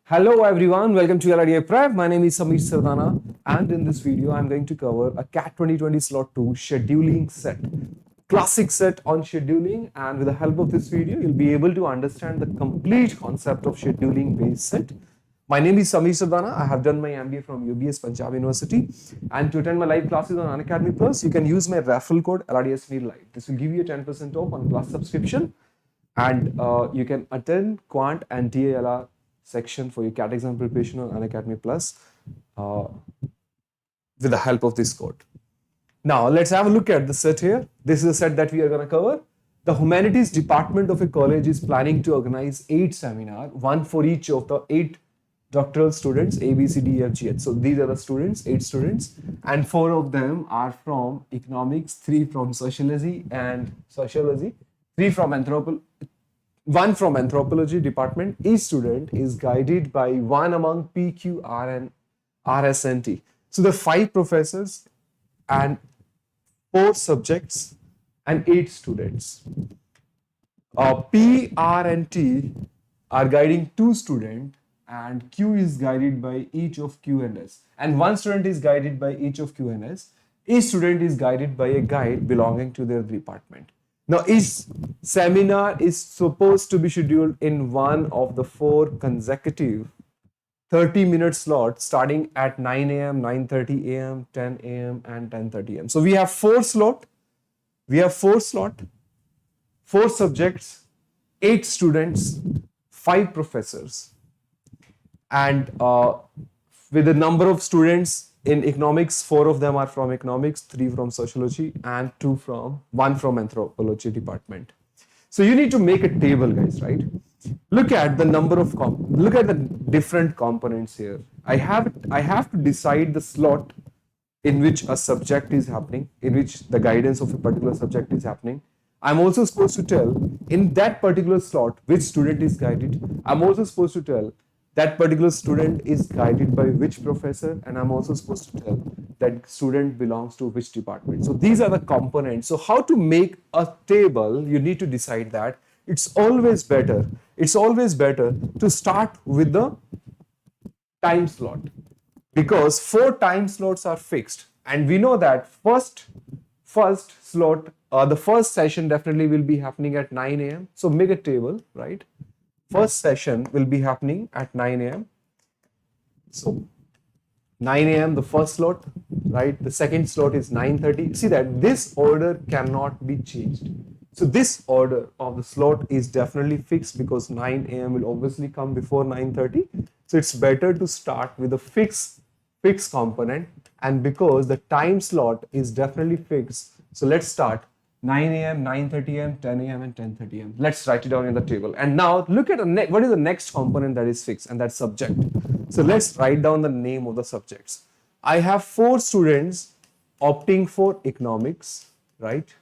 Hello everyone, welcome to LRDI Prep. My name is Samir Sardana, and in this video I'm going to cover a CAT 2020 Slot 2 scheduling set. Classic set on scheduling, and with the help of this video you'll be able to understand the complete concept of scheduling based set. My name is Samir Sardana. I have done my MBA from UBS Punjab University, and to attend my live classes on Unacademy Plus, you can use my referral code LRDSMIR Live. This will give you a 10% off on class subscription, and you can attend Quant and TALR section for your CAT exam preparation on Unacademy Plus uh, with the help of this code. Now, let's have a look at the set here. This is a set that we are going to cover. The Humanities Department of a college is planning to organize 8 seminars, one for each of the 8 doctoral students, A, B, C, D, E, F, G, H. So these are the students, 8 students, and 4 of them are from economics, 3 from sociology, 3 from anthropology, 1 from anthropology department. Each student is guided by one among PQ, R, and RSNT. So the 5 professors and 4 subjects and 8 students. P, R, and T are guiding 2 students, and Q is guided by each of Q and S. And 1 student is guided by each of Q and S. Each student is guided by a guide belonging to their department. Now, each seminar is supposed to be scheduled in one of the 4 consecutive 30-minute slots starting at 9 a.m., 9:30 a.m., 10 a.m., and 10:30 a.m. So we have 4 slots. 4 subjects, 8 students, 5 professors. And with the number of students in economics, 4 of them are from economics, 3 from sociology, and 1 from anthropology department. So you need to make a table, guys, right? Look at the number of look at the different components here. I have to decide the slot in which a subject is happening, in which the guidance of a particular subject is happening. I'm also supposed to tell in that particular slot which student is guided. I'm also supposed to tell that particular student is guided by which professor, and I'm also supposed to tell that student belongs to which department. So these are the components. So how to make a table, you need to decide that. It's always better to start with the time slot, because 4 time slots are fixed, and we know that first slot, the first session definitely will be happening at 9 a.m. So make a table, right? First session will be happening at 9 a.m. So 9 a.m. the first slot, right? The second slot is 9:30. See that this order cannot be changed. So this order of the slot is definitely fixed, because 9 a.m. will obviously come before 9:30. So it's better to start with a fixed component, and because the time slot is definitely fixed, so let's start 9 a.m., 9:30 a.m., 10 a.m., and 10:30 a.m. Let's write it down in the table. And now look at what is the next component that is fixed, and that's subject. So let's write down the name of the subjects. I have 4 students opting for economics, right?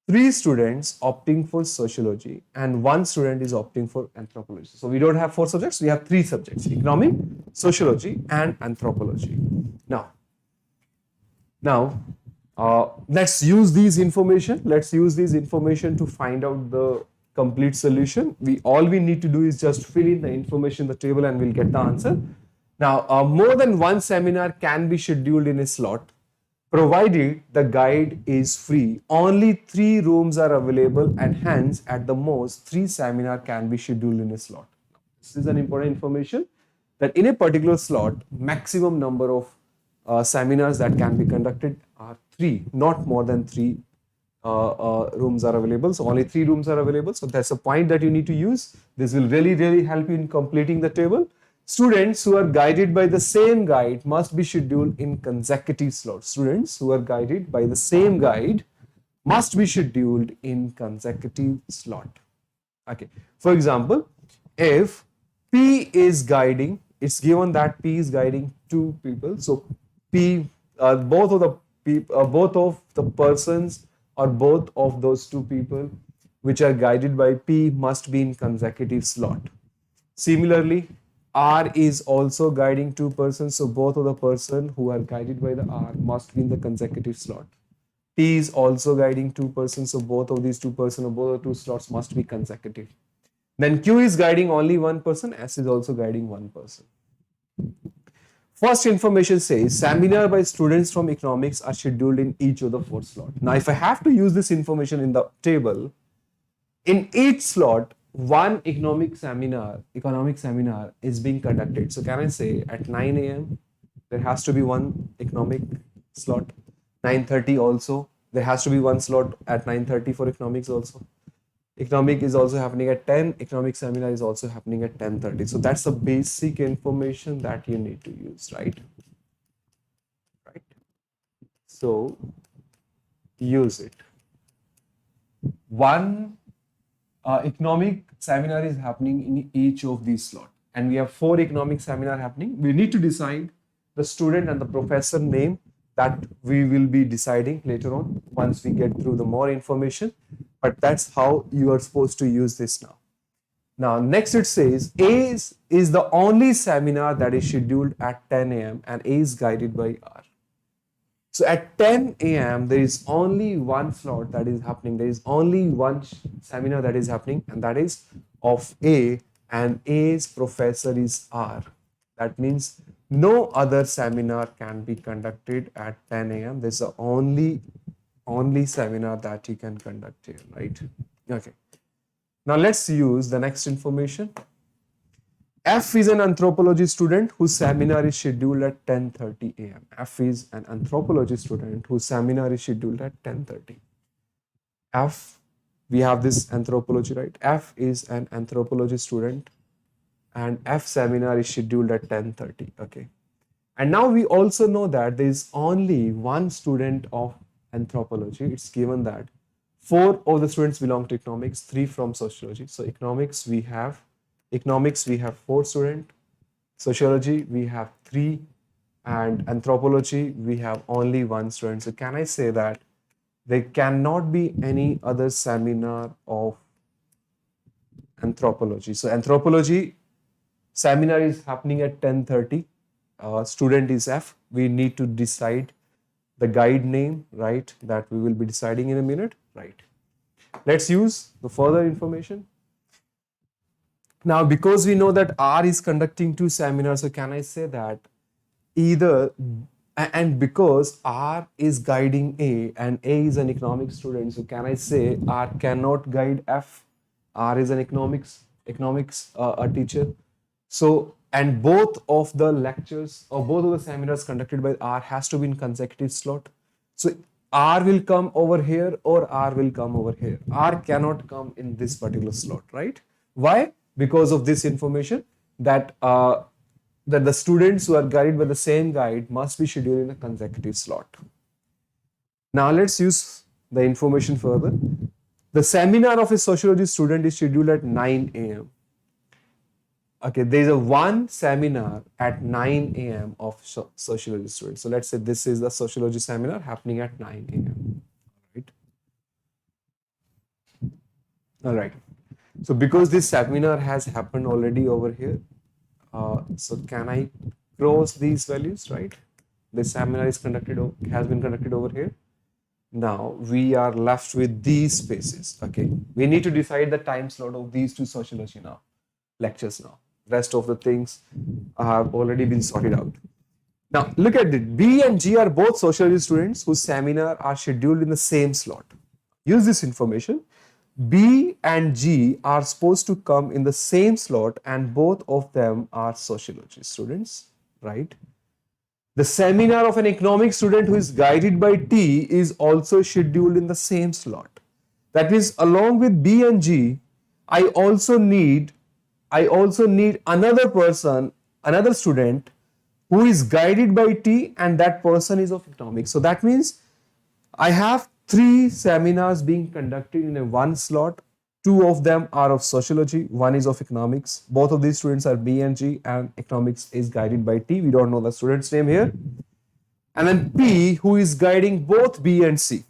3 students opting for sociology, and 1 student is opting for anthropology. So we don't have 4 subjects, we have 3 subjects: economic, sociology, and anthropology. Now, let's use these information. Let's use these information to find out the complete solution. All we need to do is just fill in the information in the table, and we'll get the answer. Now, more than 1 seminar can be scheduled in a slot, provided the guide is free. Only 3 rooms are available, and hence, at the most, 3 seminar can be scheduled in a slot. This is an important information, that in a particular slot, maximum number of seminars that can be conducted are 3, not more than 3 rooms are available. So only 3 rooms are available. So that's a point that you need to use. This will really help you in completing the table. Students who are guided by the same guide must be scheduled in consecutive slots. Students who are guided by the same guide must be scheduled in consecutive slot. Okay. For example, if P is guiding, it's given that P is guiding 2 people. So P, both of the persons, or both of those 2 people which are guided by P must be in consecutive slot. Similarly, R is also guiding 2 persons, so both of the person who are guided by the R must be in the consecutive slot. T is also guiding 2 persons, so both of these 2 persons or both of 2 slots must be consecutive. Then Q is guiding only one person, S is also guiding one person. First information says seminar by students from economics are scheduled in each of the 4 slots. Now, if I have to use this information in the table, in each slot, one economic seminar is being conducted. So can I say at 9 a.m. there has to be one economic slot, 9:30 also. There has to be one slot at 9:30 for economics also. Economic is also happening at 10. Economic seminar is also happening at 10:30. So that's the basic information that you need to use, right? Right. So use it. One economic seminar is happening in each of these slots, and we have 4 economic seminar happening. We need to decide the student and the professor name that we will be deciding later on once we get through the more information. But that's how you are supposed to use this now. Now, next it says A is the only seminar that is scheduled at 10 a.m. and A is guided by R. So at 10 a.m. there is only one slot that is happening. There is only one seminar that is happening, and that is of A, and A's professor is R. That means no other seminar can be conducted at 10 a.m. There's the only seminar that you can conduct here, right? Okay. Now let's use the next information. F is an anthropology student whose seminar is scheduled at 10:30 a.m. F is an anthropology student whose seminar is scheduled at 10:30. F, we have this anthropology, right? F is an anthropology student and F seminar is scheduled at 10:30. Okay. And now we also know that there is only one student of anthropology. It's given that 4 of the students belong to economics, 3 from sociology. So economics we have 4 students, sociology we have 3, and anthropology we have only 1 student. So can I say that there cannot be any other seminar of anthropology? So anthropology seminar is happening at 10:30. Student is F. We need to decide the guide name, right? That we will be deciding in a minute, right? Let's use the further information. Now, because we know that R is conducting 2 seminars, so can I say that either, and because R is guiding A and A is an economics student, so can I say R cannot guide F? R is an economics teacher. So, and both of the lectures or both of the seminars conducted by R has to be in consecutive slot. So R will come over here or R will come over here. R cannot come in this particular slot, right? Why? Because of this information that that the students who are guided by the same guide must be scheduled in a consecutive slot. Now let's use the information further. The seminar of a sociology student is scheduled at 9 a.m. Okay, there is a one seminar at 9 a.m. of sociology students. So let's say this is the sociology seminar happening at 9 a.m. Right? All right. So because this seminar has happened already over here, so can I cross these values, right? This seminar is has been conducted over here. Now we are left with these spaces. Okay, we need to decide the time slot of these 2 sociology lectures now. Rest of the things have already been sorted out. Now look at it. B and G are both sociology students whose seminar are scheduled in the same slot. Use this information. B and G are supposed to come in the same slot and both of them are sociology students, right? The seminar of an economics student who is guided by T is also scheduled in the same slot. That means along with B and G, I also need another person, another student who is guided by T, and that person is of economics. So that means I have 3 seminars being conducted in a one slot. 2 of them are of sociology, 1 is of economics. Both of these students are B and G, and economics is guided by T. We don't know the student's name here. And then P, who is guiding both B and C.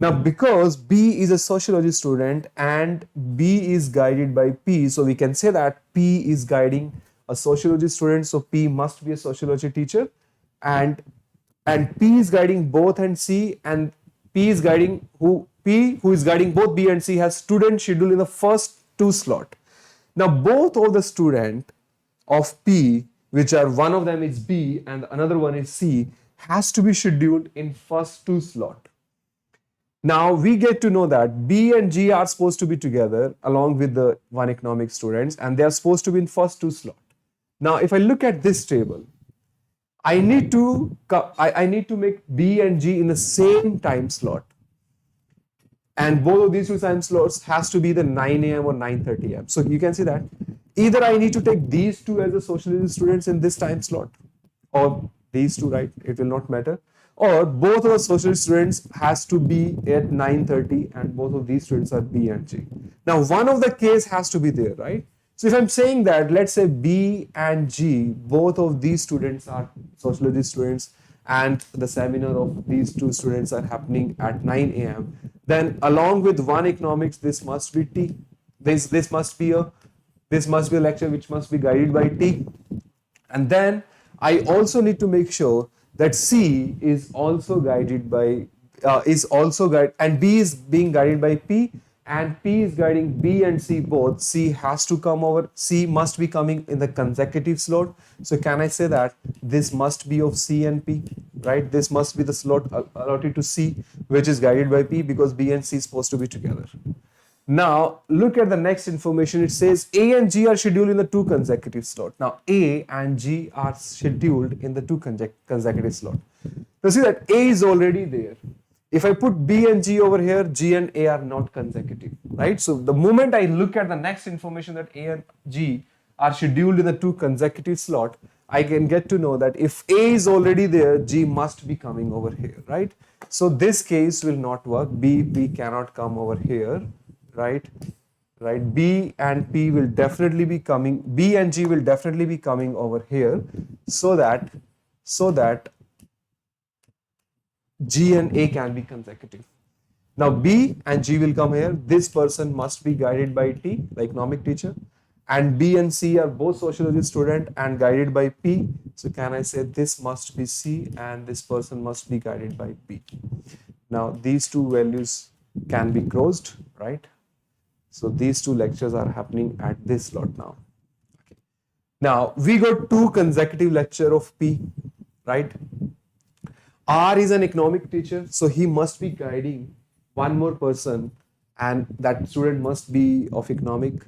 Now, because B is a sociology student and B is guided by P, so we can say that P is guiding a sociology student, so P must be a sociology teacher, and P is guiding both and C, and P is guiding who is guiding both B and C has students scheduled in the first 2 slot. Now both of the student of P, which are one of them is B and another one is C, has to be scheduled in first two slot. Now we get to know that B and G are supposed to be together along with the one economic students, and they are supposed to be in first two slot. Now if I look at this table, I need to make B and G in the same time slot, and both of these two time slots has to be the 9 a.m. or 9:30 a.m. So you can see that either I need to take these two as the sociology students in this time slot, or these two, right? It will not matter. Or both of the sociology students has to be at 9:30, and both of these students are B and G. Now one of the case has to be there, right? So if I'm saying that, let's say B and G, both of these students are sociology students, and the seminar of these two students are happening at 9 a.m., then along with one economics, this must be T. This must be a lecture which must be guided by T. And then I also need to make sure that C is also guided by and B is being guided by P, and P is guiding B and C both. C must be coming in the consecutive slot. So can I say that this must be of C and P, right? This must be the slot allotted to C, which is guided by P, because B and C is supposed to be together. Now look at the next information. It says A and G are scheduled in the two consecutive slot. Now A and G are scheduled in the two consecutive slot. So see that A is already there. If I put B and G over here, G and A are not consecutive, right? So the moment I look at the next information that A and G are scheduled in the two consecutive slot, I can get to know that if A is already there, G must be coming over here, right? So this case will not work. B cannot come over here, right? B and P will definitely be coming. B and G will definitely be coming over here, so that G and A can be consecutive. Now B and G will come here. This person must be guided by T, the economic teacher, and B and C are both sociology student and guided by P. So can I say this must be C and this person must be guided by P. Now these two values can be crossed, right? So these two lectures are happening at this slot now. Okay. Now we got two consecutive lecture of P, right? R is an economic teacher, so he must be guiding one more person, and that student must be of economic.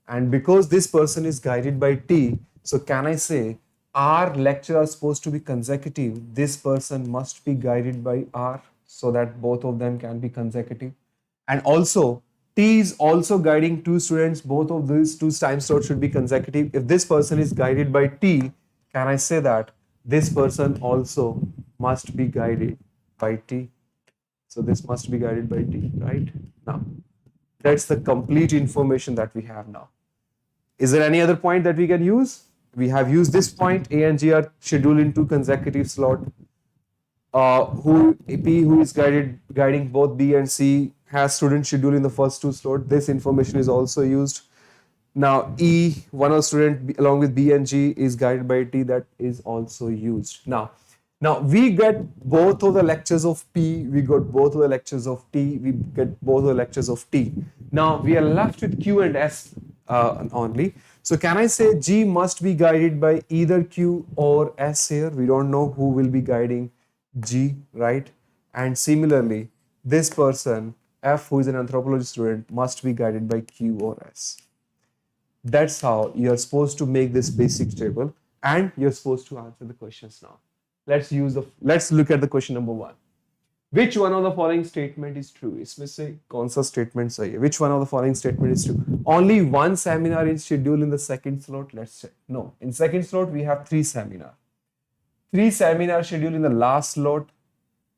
And because this person is guided by T, so can I say R lecture are supposed to be consecutive? This person must be guided by R, so that both of them can be consecutive. And also T is also guiding two students. Both of these two time slots should be consecutive. If this person is guided by T, can I say that this person also must be guided by T? So this must be guided by T, right? Now, that's the complete information that we have now. Is there any other point that we can use? We have used this point. A and G are scheduled in two consecutive slot. P, who is guiding both B and C, has student schedule in the first two slot. This information is also used. Now E, one of the student along with B and G is guided by T, that is also used. Now we get both of the lectures of P, we got both of the lectures of T, we get both of the lectures of T. Now we are left with Q and S only. So can I say G must be guided by either Q or S here? We don't know who will be guiding G, right? And similarly, this person F, who is an anthropology student, must be guided by Q or S. That's how you're supposed to make this basic table, and you're supposed to answer the questions now. Let's look at the question number 1. Which one of the following statement is true? इसमें से कौन सा statement सही है? Which one of the following statement is true? Only one seminar is scheduled in the second slot. Let's check. No, in second slot we have 3 seminar. 3 seminars scheduled in the last slot.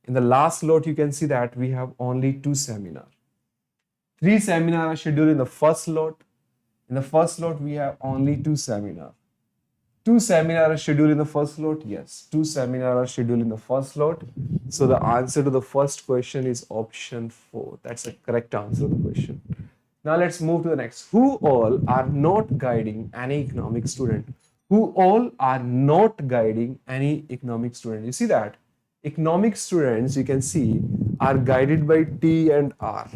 In the last slot, you can see that we have only 2 seminars. 3 seminars are scheduled in the first slot. In the first slot, we have only 2 seminars. 2 seminars are scheduled in the first slot. Yes, 2 seminars are scheduled in the first slot. So the answer to the first question is option 4. That's the correct answer to the question. Now let's move to the next. Who all are not guiding any economic student? Who all are not guiding any economic student? You see that? Economic students, you can see, are guided by T and R,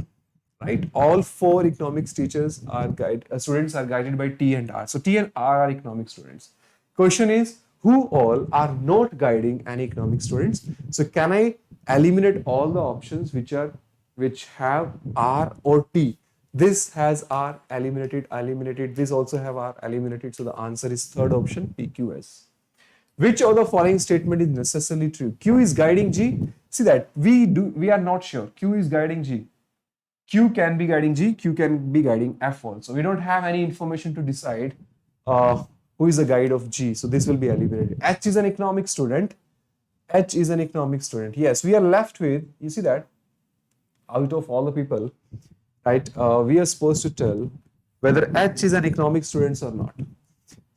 right? All four economics teachers are students are guided by T and R. So T and R are economics students. Question is, who all are not guiding any economics students? So can I eliminate all the options which have R or T? This has R, eliminated. This also have R, eliminated. So the answer is third option, PQS. Which of the following statement is necessarily true? Q is guiding G. See that we are not sure. Q is guiding G. Q can be guiding G. Q can be guiding F also. We don't have any information to decide who is the guide of G. So this will be eliminated. H is an economic student. H is an economic student. Yes, we are left with, you see that, out of all the people, right, we are supposed to tell whether H is an economic student or not.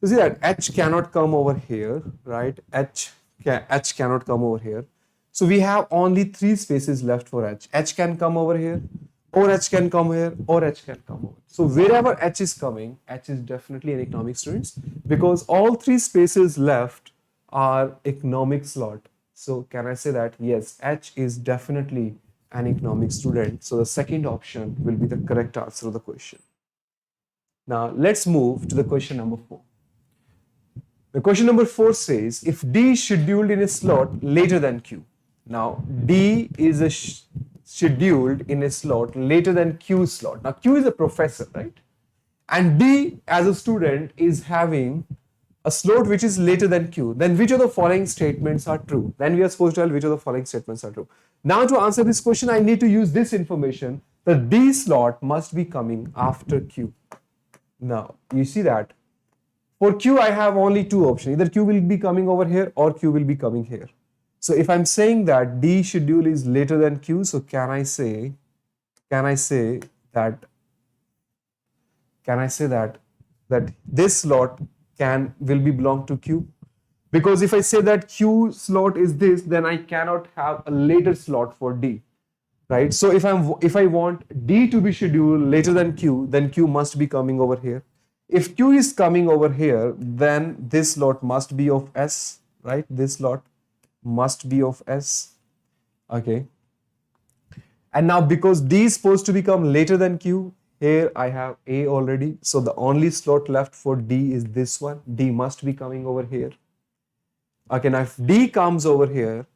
You see that H cannot come over here, right? H cannot come over here. So we have only three spaces left for H. H can come over here, or H can come here, or H can come over. So wherever H is coming, H is definitely an economic student because all three spaces left are economic slot. So can I say that yes, H is definitely an economic student. So the second option will be the correct answer of the question. Now let's move to the question number 4. The question number 4 says, if D is scheduled in a slot later than Q. Now, D is scheduled in a slot later than Q slot. Now, Q is a professor, right? And D as a student is having a slot which is later than Q. Then which of the following statements are true? Then we are supposed to tell which of the following statements are true. Now, to answer this question, I need to use this information. The D slot must be coming after Q. Now, you see that for Q, I have only two options. Either Q will be coming over here or Q will be coming here. So if I'm saying that D schedule is later than Q, so can I say that this slot will be belong to Q? Because if I say that Q slot is this, then I cannot have a later slot for D, right? So if I want D to be scheduled later than Q, then Q must be coming over here. If Q is coming over here, then this slot must be of S, right? This slot must be of S. Okay. And now because D is supposed to become later than Q, here I have A already. So the only slot left for D is this one. D must be coming over here. Okay, now if D comes over here,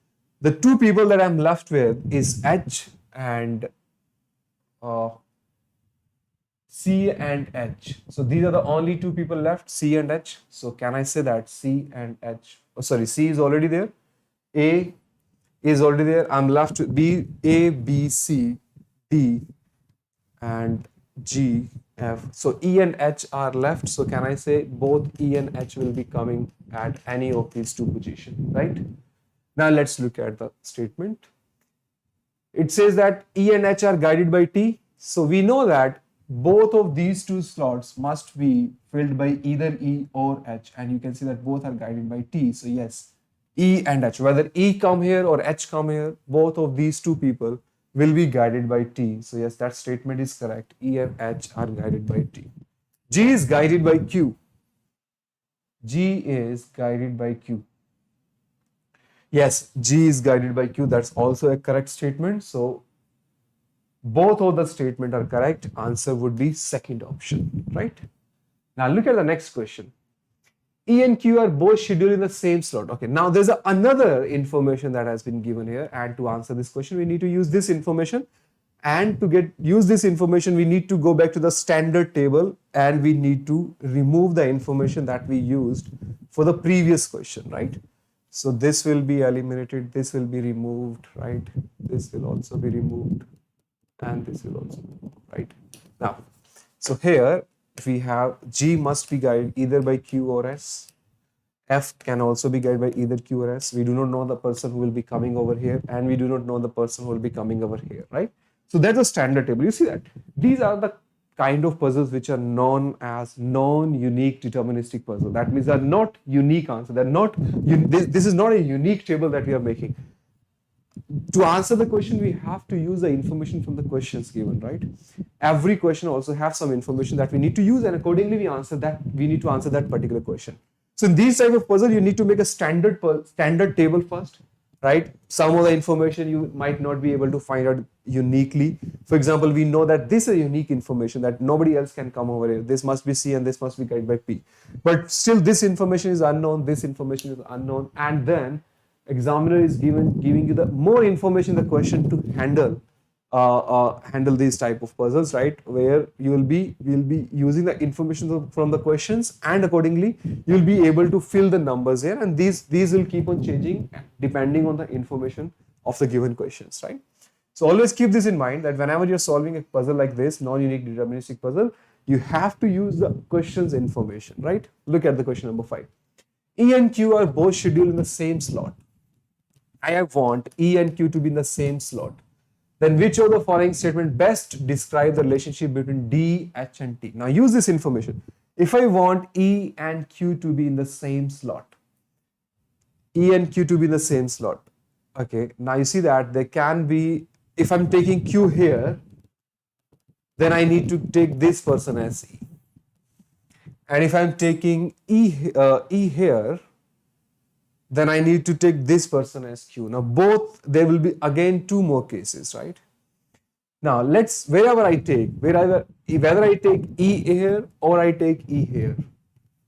the two people that I'm left with is H and C and H. So these are the only two people left, C and H. So can I say that C and H? Oh, sorry, C is already there. A is already there. I'm left with A, B, C, D, and G, F. So E and H are left. So can I say both E and H will be coming at any of these two positions, right? Now let's look at the statement. It says that E and H are guided by T. So we know that both of these two slots must be filled by either E or H, and you can see that both are guided by T. So yes, E and H, whether E come here or H come here, both of these two people will be guided by T. So yes, that statement is correct. E and H are guided by T. G is guided by Q. G is guided by Q. Yes, G is guided by Q. That's also a correct statement. So both of the statement are correct. Answer would be second option, right? Now look at the next question. E and Q are both scheduled in the same slot. Okay, now there's another information that has been given here, and to answer this question, we need to use this information. And to use this information, we need to go back to the standard table and we need to remove the information that we used for the previous question, right? So this will be eliminated, this will be removed, right? This will also be removed, and this will also be removed, right? Now, so here we have G must be guided either by Q or S. F can also be guided by either Q or S. We do not know the person who will be coming over here, and we do not know the person who will be coming over here, right? So that's a standard table. You see that? These are the kind of puzzles which are known as non-unique deterministic puzzle. That means they're not unique answer. They're not. This is not a unique table that we are making. To answer the question, we have to use the information from the questions given, right? Every question also has some information that we need to use, and accordingly we answer that. We need to answer that particular question. So in these type of puzzle, you need to make a standard table first. right? Some of the information you might not be able to find out uniquely. For example, we know that this is a unique information that nobody else can come over here. This must be C and this must be guided by P. But still this information is unknown, this information is unknown, and then examiner is giving you the more information in the question to handle these type of puzzles, right? Where you'll be using the information from the questions, and accordingly you'll be able to fill the numbers here, and these will keep on changing depending on the information of the given questions, right? So always keep this in mind that whenever you're solving a puzzle like this, non-unique deterministic puzzle, you have to use the questions information, right? Look at the question number 5. E and Q are both scheduled in the same slot. I want E and Q to be in the same slot. Then which of the following statement best describe the relationship between D, H and T? Now use this information. If I want E and Q to be in the same slot, E and Q to be in the same slot, okay, now you see that there can be, if I'm taking Q here, then I need to take this person as E. And if I'm taking E here, then I need to take this person as Q. Now both, there will be again two more cases, right? Now whether I take E here or I take E here,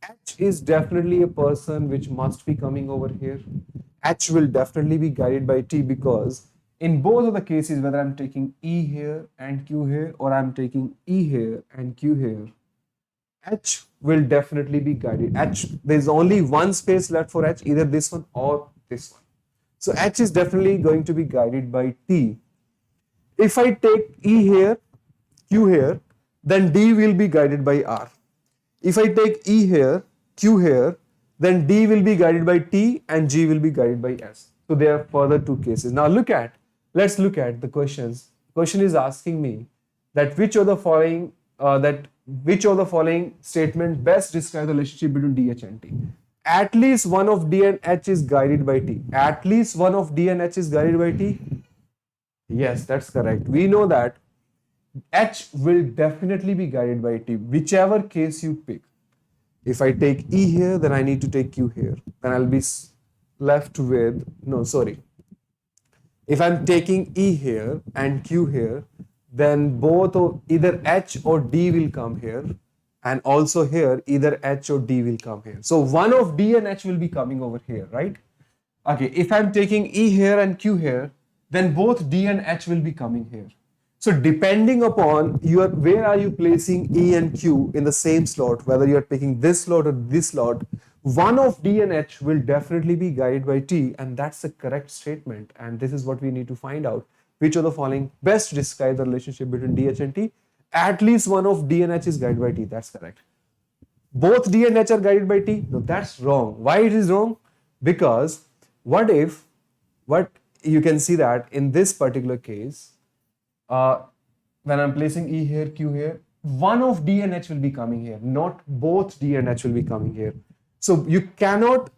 H is definitely a person which must be coming over here. H will definitely be guided by T, because in both of the cases, whether I'm taking E here and Q here, or I'm taking E here and Q here, H will definitely be guided. There's only one space left for H, either this one or this one. So H is definitely going to be guided by T. If I take E here, Q here, then D will be guided by R. If I take E here, Q here, then D will be guided by T and G will be guided by S. So there are further two cases. Now let's look at the questions. Question is asking me that which of the following statement best describe the relationship between D, H and T. At least one of D and H is guided by T. At least one of D and H is guided by T. Yes, that's correct. We know that H will definitely be guided by T, whichever case you pick. If I take E here, then I need to take Q here. Then I'll be left with, no, sorry. If I'm taking E here and Q here, then both of either H or D will come here, and also here either H or D will come here. So one of D and H will be coming over here, right? Okay, if I'm taking E here and Q here, then both D and H will be coming here. So depending upon where are you placing E and Q in the same slot, whether you're taking this slot or this slot, one of D and H will definitely be guided by T, and that's the correct statement. And this is what we need to find out. Which of the following best describe the relationship between D, H and T? At least one of D and H is guided by T. That's correct. Both D and H are guided by T? No, that's wrong. Why it is wrong? Because what you can see that in this particular case, when I'm placing E here, Q here, one of D and H will be coming here, not both D and H will be coming here. So you cannot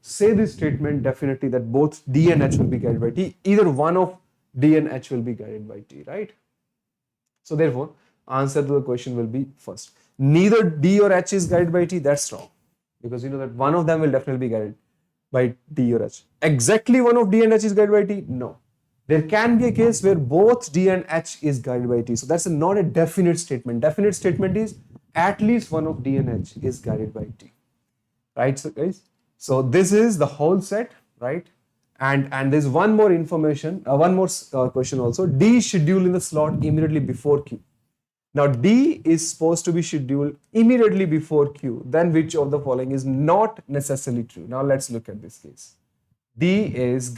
say this statement definitely that both D and H will be guided by T. Either one of D and H will be guided by T, right? So therefore, answer to the question will be first. Neither D or H is guided by T. That's wrong, because you know that one of them will definitely be guided by D or H. Exactly one of D and H is guided by T? No. There can be a case where both D and H is guided by T. So that's not a definite statement. Definite statement is at least one of D and H is guided by T. Right, so guys? So this is the whole set, right? And there's one more information, one more question also. D is scheduled in the slot immediately before Q. Now D is supposed to be scheduled immediately before Q. Then which of the following is not necessarily true? Now let's look at this case. D is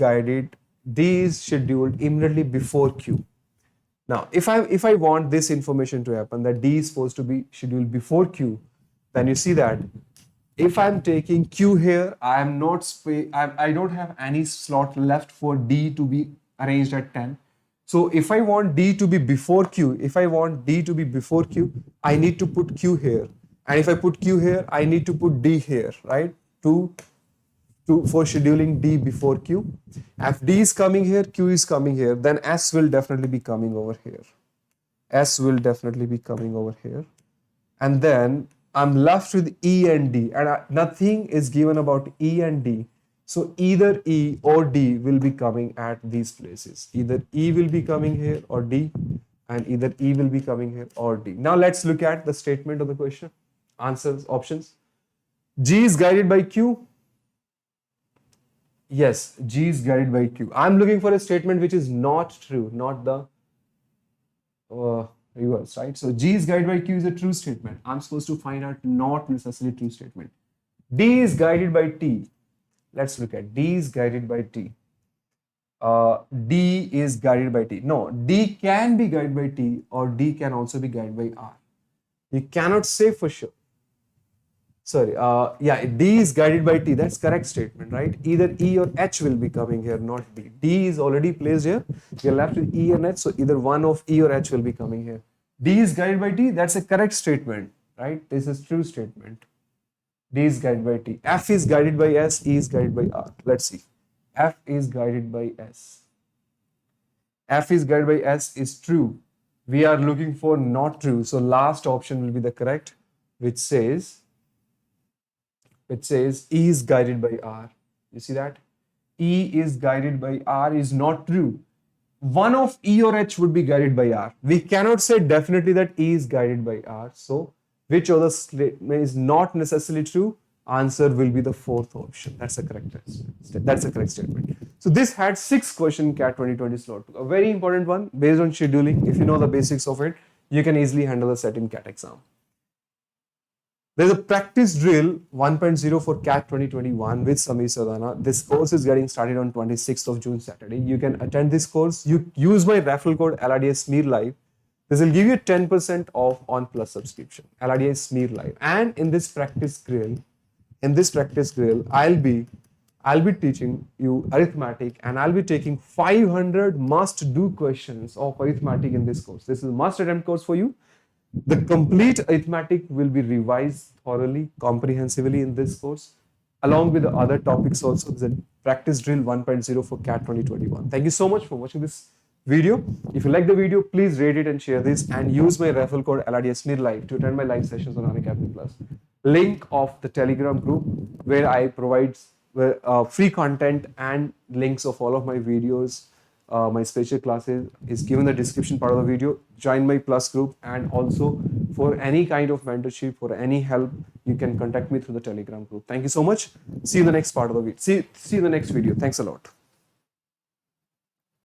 scheduled immediately before Q. Now if I want this information to happen, that D is supposed to be scheduled before Q, then you see that if I'm taking Q here, I don't have any slot left for D to be arranged at 10. So if I want D to be before Q, I need to put Q here. And if I put Q here, I need to put D here, right? For scheduling D before Q. If D is coming here, Q is coming here, then S will definitely be coming over here. And then I'm left with E and D, and nothing is given about E and D. So either E or D will be coming at these places. Either E will be coming here or D, and either E will be coming here or D. Now let's look at the statement of the question. Answers, options. G is guided by Q. Yes, G is guided by Q. I'm looking for a statement which is not true, not the reverse, right? So G is guided by Q is a true statement. I'm supposed to find out not necessarily true statement. D is guided by T. Let's look at D is guided by T. D is guided by T. No, D can be guided by T or D can also be guided by R. You cannot say for sure. Sorry, yeah, D is guided by T. That's correct statement, right? Either E or H will be coming here, not D. D is already placed here. You're left with E and H, so either one of E or H will be coming here. D is guided by T. That's a correct statement, right? This is true statement. D is guided by T. F is guided by S. E is guided by R. Let's see. F is guided by S. F is guided by S is true. We are looking for not true. So last option will be the correct, which says E is guided by R. You see that? E is guided by R is not true. One of E or H would be guided by R. We cannot say definitely that E is guided by R. So which of the statement is not necessarily true? Answer will be the fourth option. That's a correct statement. So this had 6 question CAT 2020 slot. A very important one based on scheduling. If you know the basics of it, you can easily handle the set in CAT exam. There's a practice drill 1.0 for CAT 2021 with Samir Sadana. This course is getting started on 26th of June, Saturday. You can attend this course. You use my referral code LRDS SMEER Live. This will give you 10% off on Plus subscription. LRDS SMEER Live. And in this practice drill, I'll be teaching you arithmetic, and I'll be taking 500 must-do questions of arithmetic in this course. This is a must-attempt course for you. The complete arithmetic will be revised thoroughly, comprehensively in this course, along with the other topics also. The practice drill 1.0 for CAT 2021. Thank you so much for watching this video. If you like the video, please rate it and share this, and use my referral code LRDS SMEER Live to attend my live sessions on Unacademy Plus. Link of the Telegram group where I provide free content and links of all of my videos. My special classes is given in the description part of the video. Join my Plus group, and also for any kind of mentorship, for any help, you can contact me through the Telegram group. Thank you so much. See you in the next part of the video. See you in the next video. Thanks a lot.